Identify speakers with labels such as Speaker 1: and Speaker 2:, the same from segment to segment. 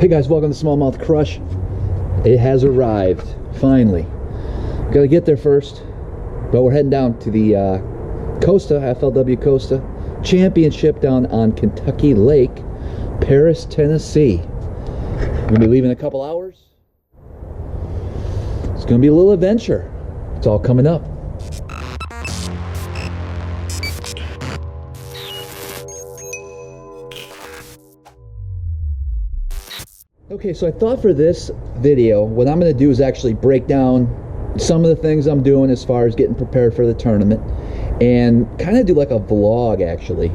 Speaker 1: Hey guys, welcome to SmallmouthCrush. It has arrived, finally. Gotta get there first, but we're heading down to the FLW Costa Championship down on Kentucky Lake, Paris, Tennessee. We're gonna be leaving in a couple hours. It's gonna be a little adventure. It's all coming up. Okay, so I thought for this video, what I'm going to do is actually break down some of the things I'm doing as far as getting prepared for the tournament, and kind of do like a vlog actually.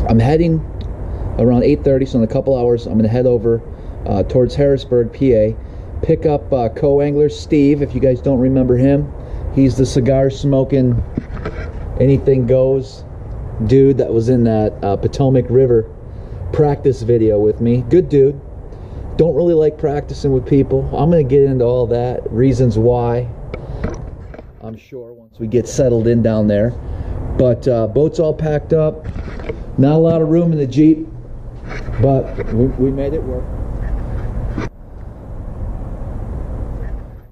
Speaker 1: I'm heading around 8:30, so in a couple hours I'm going to head over towards Harrisburg, PA, pick up co-angler Steve. If you guys don't remember him, he's the cigar smoking, anything goes dude that was in that Potomac River practice video with me. Good dude. Don't really like practicing with people. I'm going to get into all that, reasons why, I'm sure, once we get settled in down there. But boat's all packed up. Not a lot of room in the Jeep, but we made it work.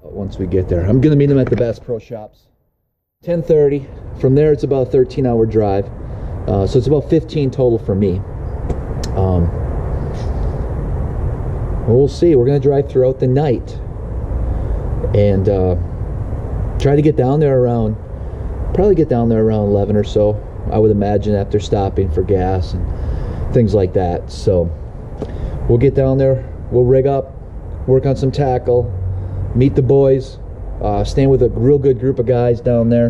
Speaker 1: Once we get there, I'm going to meet them at the Bass Pro Shops. 10:30. From there, it's about a 13-hour drive. So it's about 15 total for me. We'll see. We're going to drive throughout the night and try to get down there around, probably get down there around 11 or so, I would imagine, after stopping for gas and things like that. So we'll get down there, we'll rig up, work on some tackle, meet the boys, staying with a real good group of guys down there.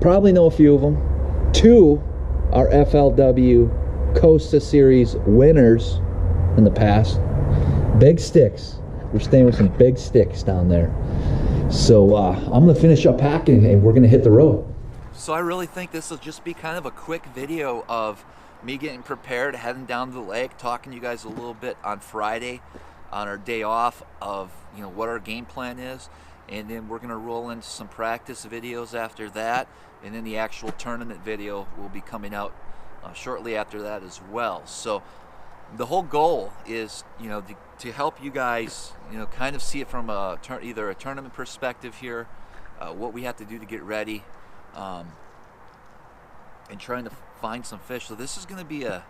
Speaker 1: Probably know a few of them. Two are FLW Costa Series winners in the past. Big sticks. We're staying with some big sticks down there. So I'm going to finish up packing and we're going to hit the road.
Speaker 2: So I really think this will just be kind of a quick video of me getting prepared, heading down to the lake, talking to you guys a little bit on Friday on our day off of, you know, what our game plan is. And then we're going to roll into some practice videos after that. And then the actual tournament video will be coming out shortly after that as well. So the whole goal is, you know, to help you guys, you know, kind of see it from either a tournament perspective here, what we have to do to get ready, and trying to find some fish. So this is going to be a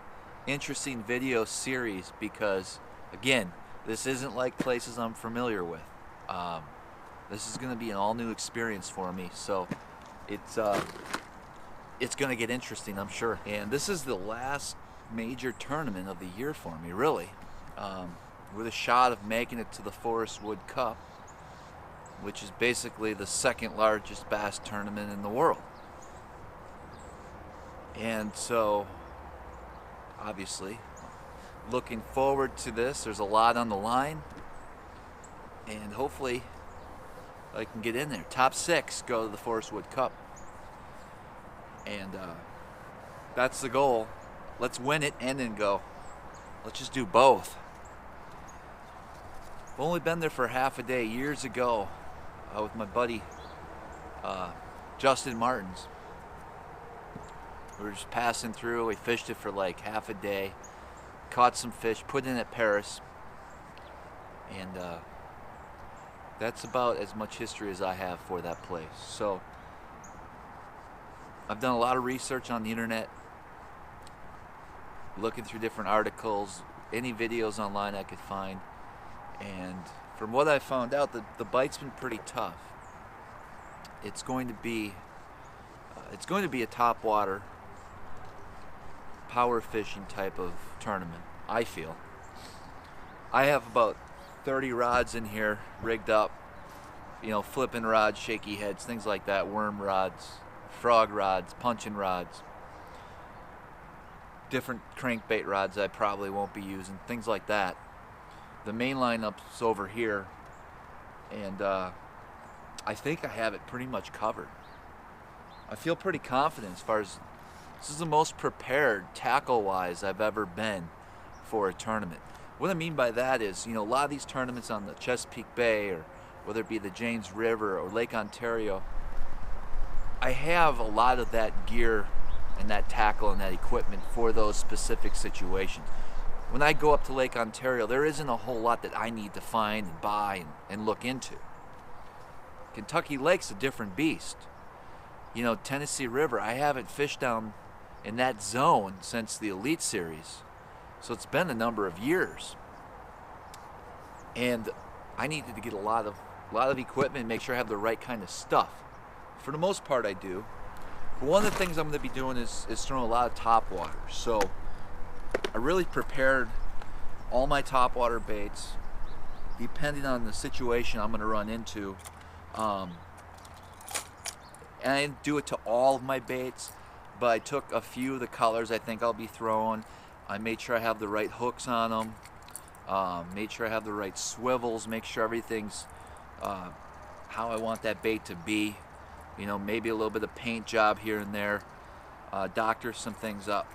Speaker 2: interesting video series because, again, this isn't like places I'm familiar with. This is going to be an all new experience for me. So it's going to get interesting, I'm sure. And this is the last major tournament of the year for me, really, with a shot of making it to the FLW Cup, which is basically the second largest bass tournament in the world. And so obviously looking forward to this. There's a lot on the line, and hopefully I can get in there. Top 6 go to the FLW Cup, and that's the goal. Let's win it and then go. Let's just do both. I've only been there for half a day. Years ago, with my buddy Justin Martins. We were just passing through. We fished it for like half a day. Caught some fish, put in at Paris. And that's about as much history as I have for that place. So I've done a lot of research on the internet, looking through different articles, any videos online I could find, and from what I found out, the bite's been pretty tough. It's going to be a top water power fishing type of tournament, I feel. I have about 30 rods in here rigged up, you know, flipping rods, shaky heads, things like that, worm rods, frog rods, punching rods, different crankbait rods I probably won't be using, things like that. The main lineup's over here, and I think I have it pretty much covered. I feel pretty confident as far as this is the most prepared tackle-wise I've ever been for a tournament. What I mean by that is, you know, a lot of these tournaments on the Chesapeake Bay, or whether it be the James River or Lake Ontario, I have a lot of that gear and that tackle and that equipment for those specific situations. when I go up to Lake Ontario, there isn't a whole lot that I need to find and buy and look into. Kentucky Lake's a different beast. You know, Tennessee River, I haven't fished down in that zone since the Elite Series. So it's been a number of years. And I needed to get a lot of equipment and make sure I have the right kind of stuff. For the most part, I do. But one of the things I'm going to be doing is throwing a lot of topwater. So I really prepared all my topwater baits, depending on the situation I'm going to run into. And I didn't do it to all of my baits, but I took a few of the colors I think I'll be throwing. I made sure I have the right hooks on them. Made sure I have the right swivels. Make sure everything's how I want that bait to be. You know, maybe a little bit of paint job here and there. Doctor some things up,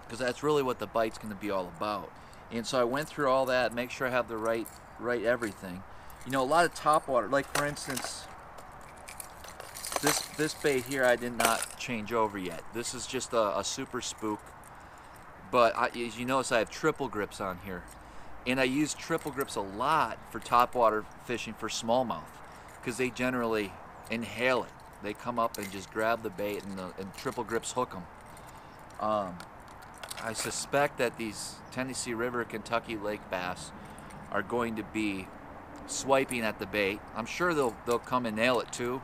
Speaker 2: because that's really what the bite's going to be all about. And so I went through all that, make sure I have the right everything. You know, a lot of topwater, like for instance, this bait here I did not change over yet. This is just a super spook, but as you notice, I have triple grips on here, and I use triple grips a lot for topwater fishing for smallmouth, because they generally inhale it. They come up and just grab the bait, and triple grips hook them. I suspect that these Tennessee River, Kentucky Lake bass are going to be swiping at the bait. I'm sure they'll come and nail it too,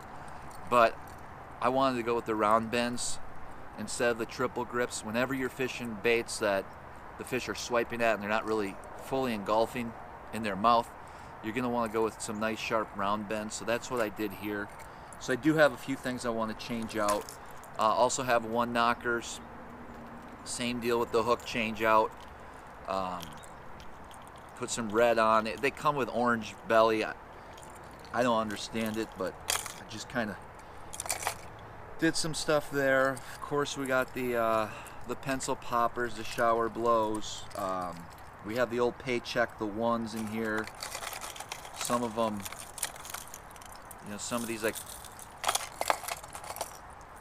Speaker 2: but I wanted to go with the round bends instead of the triple grips. Whenever you're fishing baits that the fish are swiping at and they're not really fully engulfing in their mouth, you're going to want to go with some nice sharp round bends. So that's what I did here. So I do have a few things I want to change out. Also have one knockers. Same deal with the hook change out. Put some red on it. They come with orange belly. I don't understand it, but I just kind of did some stuff there. Of course, we got the pencil poppers, the shower blows. We have the old Paycheck, the ones in here. Some of them, you know, some of these, like,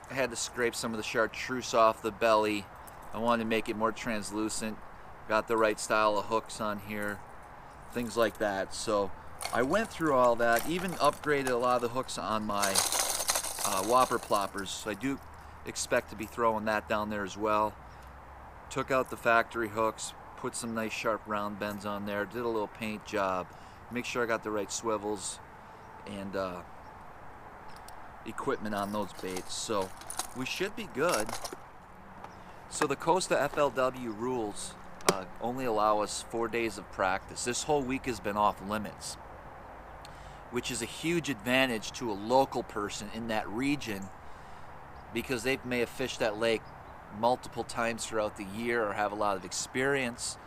Speaker 2: I had to scrape some of the chartreuse off the belly. I wanted to make it more translucent. Got the right style of hooks on here, things like that. So I went through all that, even upgraded a lot of the hooks on my whopper ploppers. So I do expect to be throwing that down there as well. Took out the factory hooks, put some nice sharp round bends on there, did a little paint job, make sure I got the right swivels and equipment on those baits. So we should be good. So the Costa FLW rules only allow us 4 days of practice. This whole week has been off limits, which is a huge advantage to a local person in that region, because they may have fished that lake multiple times throughout the year or have a lot of experience,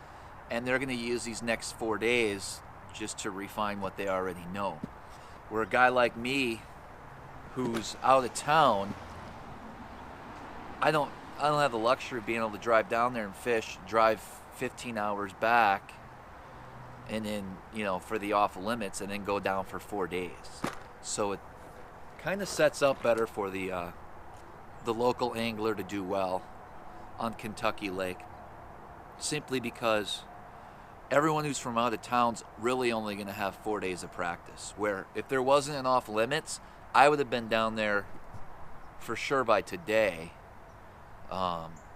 Speaker 2: and they're going to use these next 4 days just to refine what they already know. Where a guy like me who's out of town, I don't have the luxury of being able to drive down there and fish, drive 15 hours back, and then, you know, for the off limits, and then go down for 4 days. So it kind of sets up better for the local angler to do well on Kentucky Lake, simply because everyone who's from out of town's really only going to have 4 days of practice. Where if there wasn't an off limits, I would have been down there for sure by today.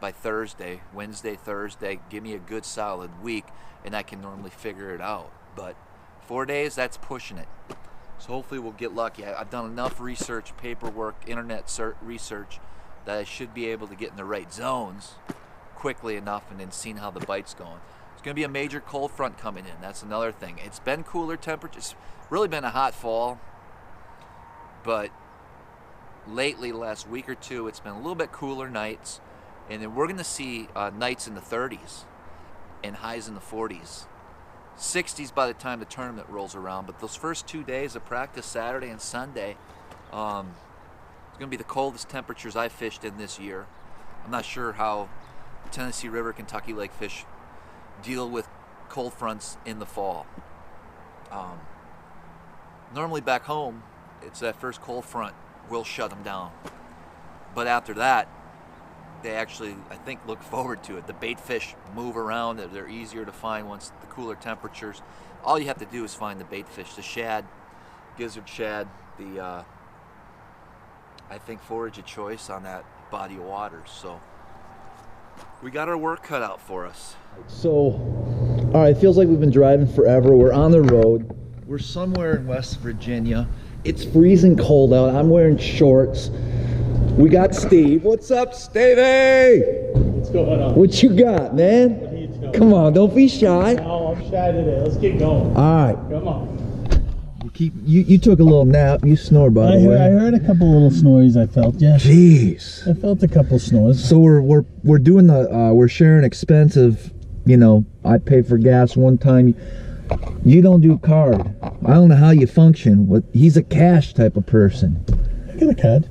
Speaker 2: By Thursday, Wednesday, Thursday, give me a good solid week, and I can normally figure it out. But 4 days, that's pushing it. So hopefully we'll get lucky. I've done enough research, paperwork, internet research, that I should be able to get in the right zones quickly enough, and then seeing how the bite's going. It's going to be a major cold front coming in. That's another thing. It's been cooler temperatures. It's really been a hot fall, but lately, the last week or two, it's been a little bit cooler nights, and then we're going to see nights in the 30s and highs in the 40s. 60s by the time the tournament rolls around, but those first 2 days of practice, Saturday and Sunday, it's going to be the coldest temperatures I've fished in this year. I'm not sure how Tennessee River, Kentucky Lake fish deal with cold fronts in the fall. Normally back home, it's that first cold front will shut them down. But after that, they actually, I think, look forward to it. The bait fish move around. They're easier to find once the cooler temperatures. All you have to do is find the bait fish. The shad, gizzard shad, the, I think, forage of choice on that body of water. So we got our work cut out for us.
Speaker 1: So, all right, it feels like we've been driving forever. We're on the road. We're somewhere in West Virginia. It's freezing cold out. I'm wearing shorts. We got Steve. What's up, Stevie?
Speaker 3: What's going on?
Speaker 1: What you got, man?
Speaker 3: What are you doing?
Speaker 1: Come on, don't be shy.
Speaker 3: No, I'm shy today. Let's get going.
Speaker 1: All right.
Speaker 3: Come on.
Speaker 1: You took a little nap. You snore, by the way.
Speaker 3: I heard a couple little snores. I felt. Yes.
Speaker 1: Jeez.
Speaker 3: I felt a couple snores.
Speaker 1: So we're doing the we're sharing expensive. You know, I pay for gas one time. You don't do card. I don't know how you function. He's a cash type of person.
Speaker 3: I got a card.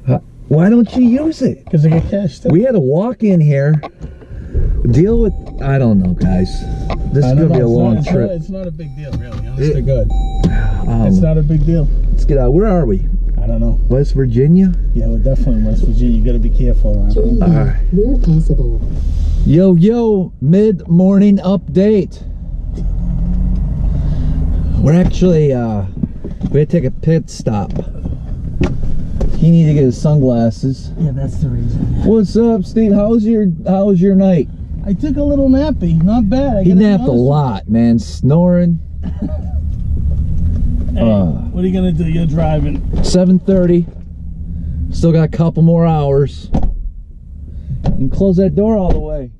Speaker 1: Why don't you use it?
Speaker 3: Because I got cash too.
Speaker 1: We had to walk in here, deal with, I don't know, guys. This is going to be a long trip.
Speaker 3: It's not a big deal, really. Honestly, good.
Speaker 1: Oh,
Speaker 3: It's not a big deal.
Speaker 1: let's get out. Where are we?
Speaker 3: I don't know.
Speaker 1: West Virginia?
Speaker 3: Yeah, we're definitely in West Virginia. You got to be careful around here.
Speaker 1: All right.
Speaker 4: Where possible.
Speaker 1: Yo, mid-morning update. We're actually, we had to take a pit stop. He needed to get his sunglasses.
Speaker 3: Yeah, that's the reason.
Speaker 1: What's up, Steve? How was your night?
Speaker 3: I took a little nappy. Not bad.
Speaker 1: He napped a lot, man. Snoring.
Speaker 3: Hey, what are you going to do? You're driving.
Speaker 1: 7:30. Still got a couple more hours. And close that door all the way.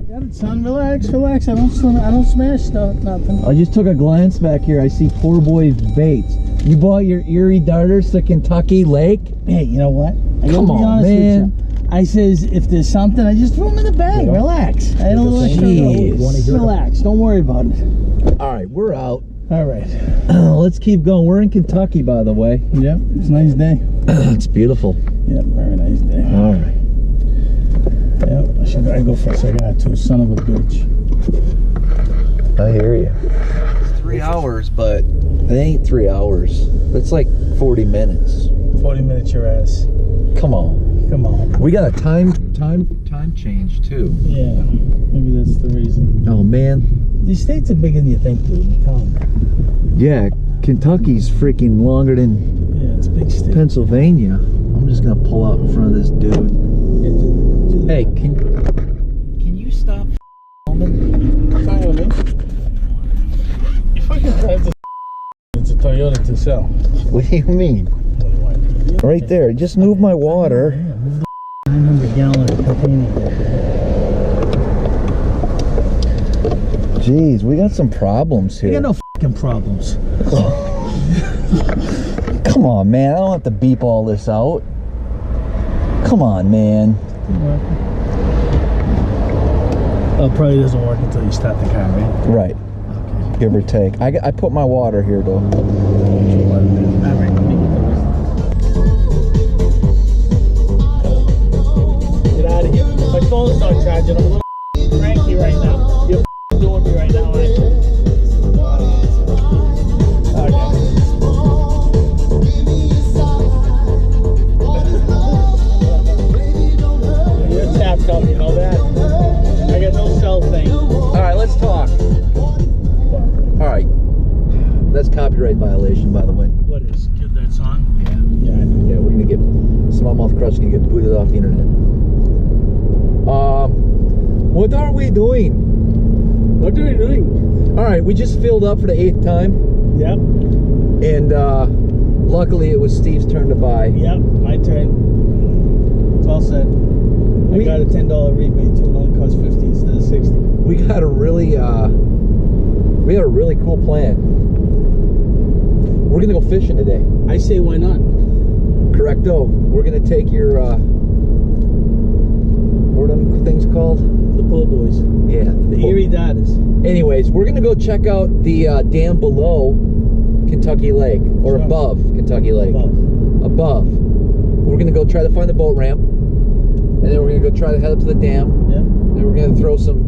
Speaker 3: Got it, son. Relax. I don't smash stuff. Nothing.
Speaker 1: I just took a glance back here. I see poor boy's baits. You bought your Erie darters to Kentucky Lake?
Speaker 3: Hey, you know what? I
Speaker 1: Come
Speaker 3: gotta be
Speaker 1: on,
Speaker 3: honest
Speaker 1: man.
Speaker 3: with you. I says, if there's something, I just throw them in the bag. Relax. I had a little extra. Relax. Don't worry about it.
Speaker 1: All right, we're out.
Speaker 3: All right.
Speaker 1: Let's keep going. We're in Kentucky, by the way.
Speaker 3: Yep. It's a nice day.
Speaker 1: It's beautiful.
Speaker 3: Yep. Very nice day.
Speaker 1: All right.
Speaker 3: Yep. I go first. I got to. Son of a bitch.
Speaker 1: I hear you. It's 3 hours, but it ain't 3 hours. It's like 40 minutes.
Speaker 3: 40 minutes your ass.
Speaker 1: Come on.
Speaker 3: Come on.
Speaker 1: We got a time change too.
Speaker 3: Yeah. Maybe that's the reason.
Speaker 1: Oh man.
Speaker 3: These states are bigger than you think, dude. I'm telling you.
Speaker 1: Yeah, Kentucky's freaking longer than
Speaker 3: Yeah, it's a big state.
Speaker 1: Pennsylvania. I'm just gonna pull out in front of this dude.
Speaker 3: Yeah, do
Speaker 1: Hey, can you stop filming?
Speaker 3: Fine with me. You fucking drive this. It's a Toyota to sell.
Speaker 1: What do you mean? Right there. Just move my water.
Speaker 3: 900 gallon container.
Speaker 1: Jeez, we got some problems here.
Speaker 3: You got no fucking problems.
Speaker 1: Come on, man. I don't have to beep all this out. Come on, man.
Speaker 3: Oh, probably doesn't work until you start the car, right?
Speaker 1: Right.
Speaker 3: Okay.
Speaker 1: Give or take. I put my water here, though.
Speaker 3: Get out of here. My phone's not charging. I'm a little cranky right now. You're doing me right now, aren't you? Okay. You're tapped up, you know that? I got no cell thing.
Speaker 1: Alright, let's talk. Alright. That's copyright violation, by the way.
Speaker 3: What is? Get that song?
Speaker 1: Yeah.
Speaker 3: Yeah, I know.
Speaker 1: Yeah, we're gonna get SmallmouthCrush gonna get booted off the internet. What are we doing?
Speaker 3: What are you doing?
Speaker 1: Alright, we just filled up for the 8th time.
Speaker 3: Yep.
Speaker 1: And luckily it was Steve's turn to buy.
Speaker 3: Yep, my turn. It's all set. I got a $10 rebate too. It only cost 50 instead of 60.
Speaker 1: We got a really cool plan. We're gonna go fishing today.
Speaker 3: I say why not?
Speaker 1: Correcto. We're gonna take your what are them things called?
Speaker 3: The po' boys.
Speaker 1: Yeah.
Speaker 3: The Erie Darters.
Speaker 1: Anyways, we're gonna go check out the dam below Kentucky Lake, or
Speaker 3: Sure.
Speaker 1: above Kentucky Lake. Above. We're gonna go try to find the boat ramp, and then we're gonna go try to head up to the dam.
Speaker 3: Yep.
Speaker 1: Then we're gonna throw some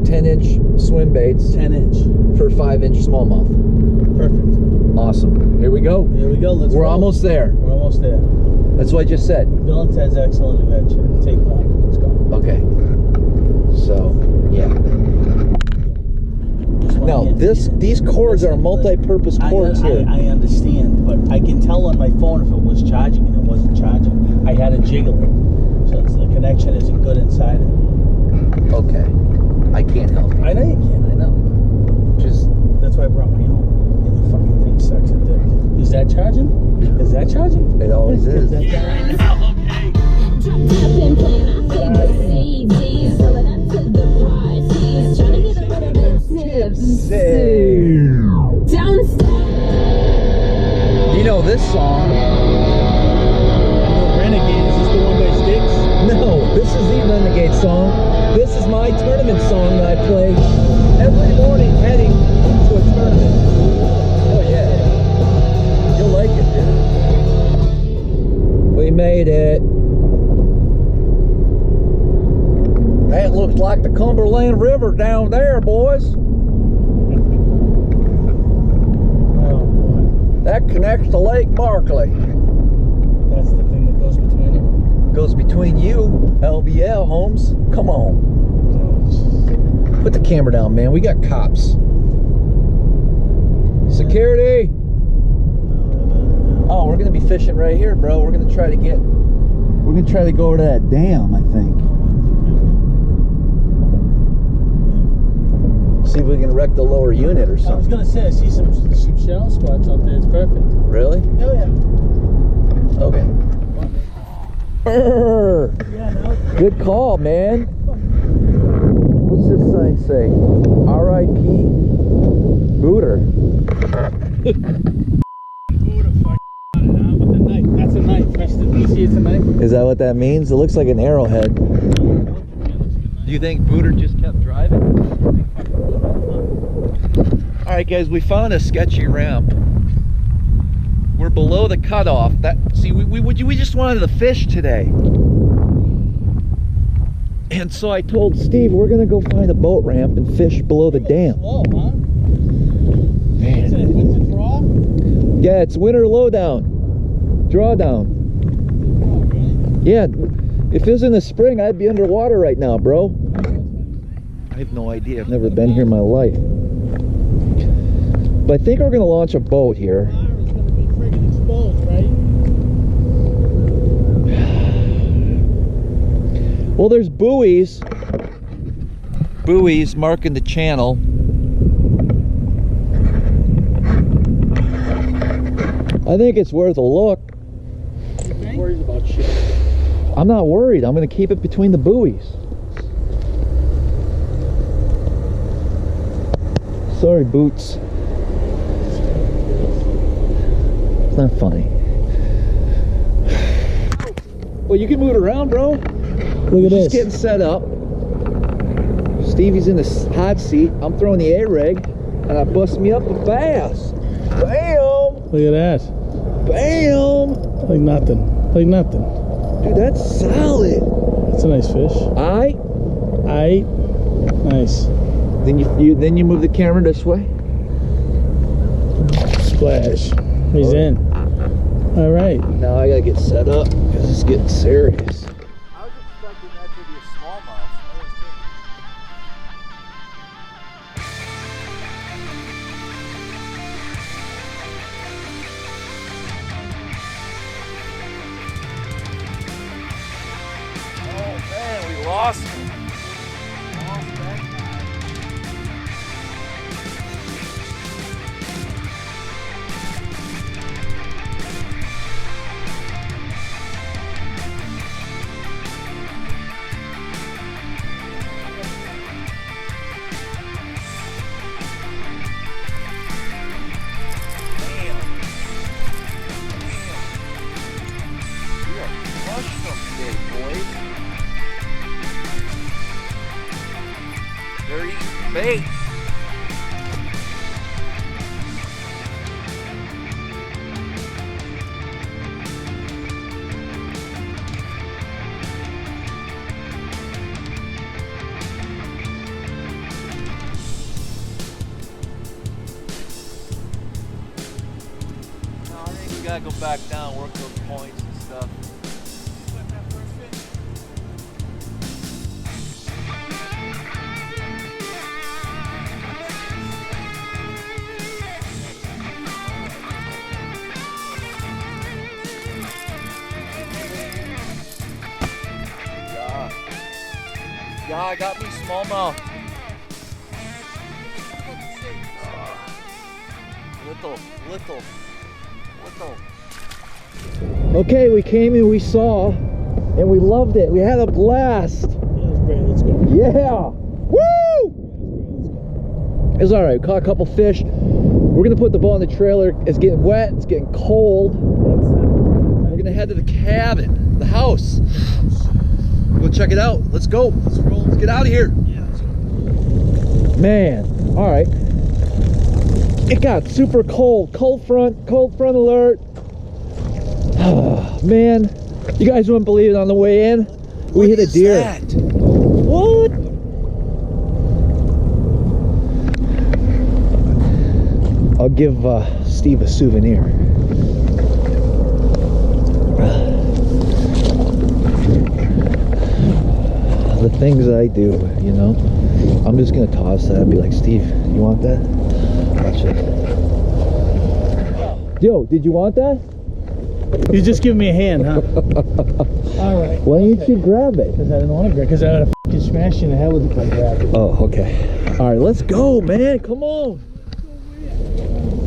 Speaker 1: 10-inch swim baits
Speaker 3: 10-inch.
Speaker 1: for 5-inch smallmouth.
Speaker 3: Perfect.
Speaker 1: Awesome. Here we go.
Speaker 3: Here we go. Let's
Speaker 1: We're
Speaker 3: roll.
Speaker 1: almost there.
Speaker 3: We're almost there.
Speaker 1: That's what I just said.
Speaker 3: Bill and Ted's Excellent Adventure. Take 1. Let's go.
Speaker 1: Okay. So, yeah. Now, these cords are multi-purpose cords here.
Speaker 3: I understand, but I can tell on my phone if it was charging and it wasn't charging. I had to jiggle it, so the connection isn't good inside it.
Speaker 1: Okay. I can't help you.
Speaker 3: I know you can. I know.
Speaker 1: Just
Speaker 3: That's why I brought my own. And the fucking thing sucks a dick. Is that charging? Is that charging?
Speaker 1: it always is.
Speaker 3: That charging?
Speaker 1: You know this song?
Speaker 3: Renegade, is this the one by Styx?
Speaker 1: No, this is the Renegade song. This is my tournament song that I play every morning heading to a tournament. Oh yeah. You'll like it, dude. We made it. That looks like the Cumberland River down there, boys.
Speaker 3: Oh boy.
Speaker 1: That connects to Lake Barkley.
Speaker 3: That's the thing that goes between them.
Speaker 1: Goes between you, LBL, Holmes. Come on. Put the camera down, man. We got cops. Security. Oh, we're gonna be fishing right here, bro. We're gonna try to go over to that dam, I think. See if we can wreck the lower unit or
Speaker 3: I was
Speaker 1: something.
Speaker 3: gonna say I see some shell spots out there. It's perfect.
Speaker 1: Really?
Speaker 3: Oh yeah.
Speaker 1: Okay. Brr.
Speaker 3: Yeah, no.
Speaker 1: Good call, man. What's this sign say? R.I.P. Booter.
Speaker 3: With the knife. That's a knife. You see it's a knife?
Speaker 1: Is that what that means? It looks like an arrowhead. Do you think Booter just kept driving? Alright guys, we found a sketchy ramp. We're below the cutoff. We just wanted to fish today. And so I told Steve we're gonna go find a boat ramp and fish below the dam.
Speaker 3: Slow, huh?
Speaker 1: Man.
Speaker 3: What's it draw?
Speaker 1: Yeah, it's winter lowdown. Drawdown. Yeah, if it was in the spring, I'd be underwater right now, bro. I have no idea. I've never been here in my life. But I think we're gonna launch a boat here.
Speaker 3: It's gonna be friggin' exposed, right?
Speaker 1: Well, there's buoys marking the channel. I think it's worth a look.
Speaker 3: Who worries about shit?
Speaker 1: I'm not worried. I'm going to keep it between the buoys. Sorry, Boots. It's not funny. Well, you can move it around, bro.
Speaker 3: Look at
Speaker 1: Just
Speaker 3: this.
Speaker 1: getting set up. Stevie's in the hot seat. I'm throwing the A-rig, and I bust me up a bass. Bam!
Speaker 3: Look at that.
Speaker 1: Bam!
Speaker 3: Like nothing. Like nothing.
Speaker 1: Dude, that's solid.
Speaker 3: That's a nice fish.
Speaker 1: Alright.
Speaker 3: Aight. Nice.
Speaker 1: Then you move the camera this way.
Speaker 3: Splash. He's in. All right.
Speaker 1: Now I gotta get set up because it's getting serious.
Speaker 2: I was expecting that to be a smallmouth. Oh man, we lost him. Lost that guy. We gotta go back down, work those points and stuff. Yeah, I got me smallmouth. Little.
Speaker 1: Okay, we came and we saw, and we loved it. We had a blast.
Speaker 3: Yeah, that's great. Let's go.
Speaker 1: Yeah. Woo! It was all right. We caught a couple fish. We're gonna put the boat in the trailer. It's getting wet. It's getting cold. We're gonna head to the cabin, the house. Go check it out. Let's go. Let's roll. Let's get out of here.
Speaker 3: Yeah, let's go.
Speaker 1: Man, all right. It got super cold. Cold front alert. Man, you guys wouldn't believe it. On the way in, we hit a deer. What? I'll give Steve a souvenir. The things I do, you know. I'm just gonna toss that and be like, Steve, you want that? Watch it. Yo, did you want that?
Speaker 3: You just give me a hand, huh? All right.
Speaker 1: Why didn't you grab it?
Speaker 3: Because I didn't want to grab it. Because I would have fucking smashed you in the head with it if I grabbed it.
Speaker 1: Oh, okay. All right, let's go, man. Come on.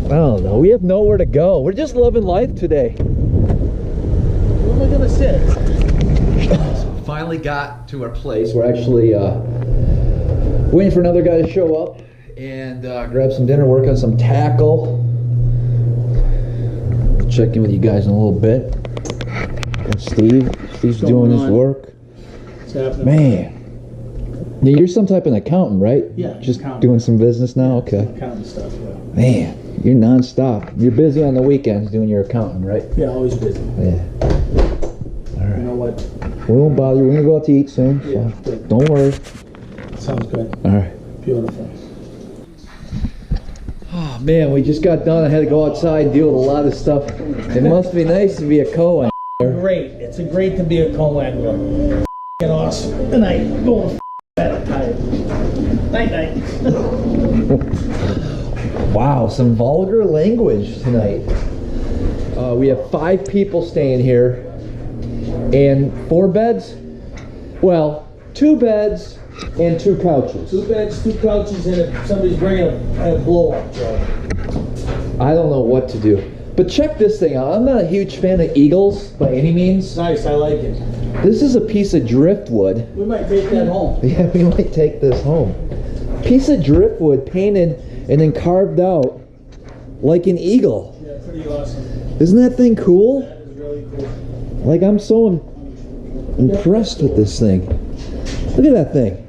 Speaker 1: I don't know. We have nowhere to go. We're just living life today.
Speaker 3: Where am I gonna sit?
Speaker 1: Finally got to our place. We're actually waiting for another guy to show up and grab some dinner, work on some tackle. We'll check in with you guys in a little bit. And Steve's doing his work.
Speaker 3: What's happening?
Speaker 1: Man. Yeah, you're some type of accountant, right?
Speaker 3: Yeah.
Speaker 1: Just
Speaker 3: accountant.
Speaker 1: doing some business now? Okay.
Speaker 3: Accounting stuff, yeah.
Speaker 1: Man, you're non-stop. You're busy on the weekends doing your accounting, right?
Speaker 3: Yeah, always busy.
Speaker 1: Yeah. All right.
Speaker 3: You know what?
Speaker 1: We won't bother you. We're going to go out to eat soon. So
Speaker 3: Yeah, good.
Speaker 1: don't worry.
Speaker 3: Sounds good.
Speaker 1: All right.
Speaker 3: Beautiful.
Speaker 1: Oh, man, we just got done. I had to go outside and deal with a lot of stuff. It must be nice to be a co-an.
Speaker 3: Great. It's great to be a co-angler. F***ing awesome. Good night. I'm going to bed. I'm tired. Night.
Speaker 1: Wow, some vulgar language tonight. We have 5 people staying here. And 4 beds? Well, 2 beds and 2 couches.
Speaker 3: 2 beds, 2 couches, and if somebody's bringing a blow-up job.
Speaker 1: I don't know what to do. But check this thing out. I'm not a huge fan of eagles by any means.
Speaker 3: Nice, I like it.
Speaker 1: This is a piece of driftwood.
Speaker 3: We might take that home.
Speaker 1: Yeah, we might take this home. Piece of driftwood painted and then carved out like an eagle.
Speaker 3: Yeah, pretty awesome.
Speaker 1: Isn't that thing cool?
Speaker 3: That is really cool.
Speaker 1: Like, I'm so impressed with this thing. Look at that thing.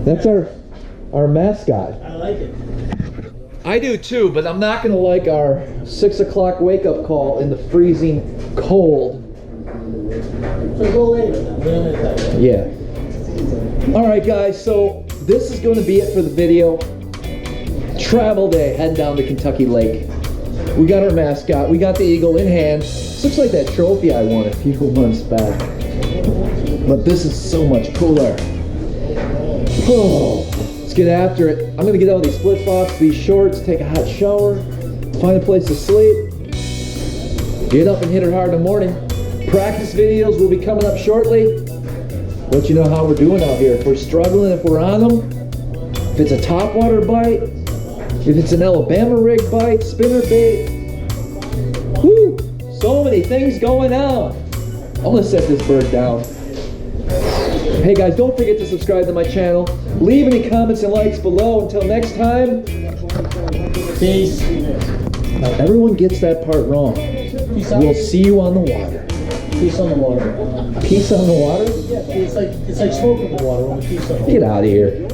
Speaker 1: That's our mascot.
Speaker 3: I like it.
Speaker 1: I do too, but I'm not going to like our 6 o'clock wake-up call in the freezing cold.
Speaker 3: So go later then.
Speaker 1: Yeah. All right, guys, so this is going to be it for the video. Travel day, heading down to Kentucky Lake. We got our mascot. We got the eagle in hand. This looks like that trophy I won a few months back. But this is so much cooler. Oh, let's get after it. I'm going to get out of these flip-flops, these shorts, take a hot shower, find a place to sleep, get up and hit it hard in the morning. Practice videos will be coming up shortly. Let you know how we're doing out here. If we're struggling, if we're on them, if it's a topwater bite, if it's an Alabama rig bite, spinner bait. Whoo! So many things going on. I'm gonna set this bird down. Hey guys, don't forget to subscribe to my channel. Leave any comments and likes below. Until next time.
Speaker 3: Peace.
Speaker 1: Now everyone gets that part wrong. We'll see you on the water.
Speaker 3: Peace on the water.
Speaker 1: Peace on the water?
Speaker 3: Yeah, it's like smoking the water when we peace on the water.
Speaker 1: Get out of here.